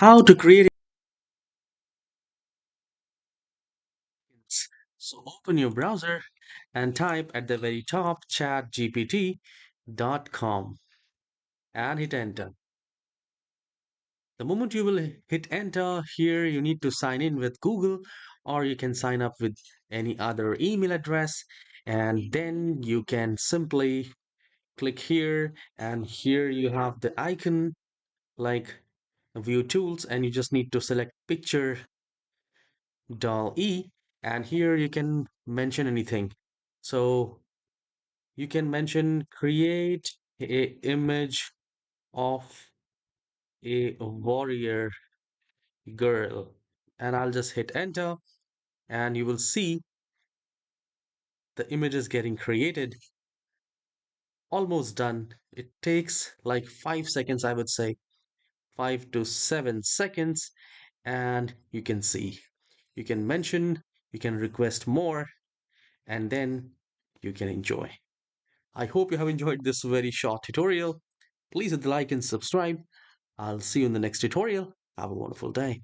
How to create agents. So open your browser and type at the very top chatgpt.com and hit enter. The moment you will hit enter here, you need to sign in with Google or you can sign up with any other email address, and then you can simply click here, and here you have the icon like view tools, and you just need to select picture doll E, and here you can mention anything. So you can mention create a image of a warrior girl, and I'll just hit enter, and you will see the image is getting created. Almost done. It takes like 5 seconds, I would say 5 to 7 seconds, and you can see, you can mention, you can request more, and then you can enjoy. I hope you have enjoyed this very short tutorial. Please hit the like and subscribe. I'll see you in the next tutorial. Have a wonderful day.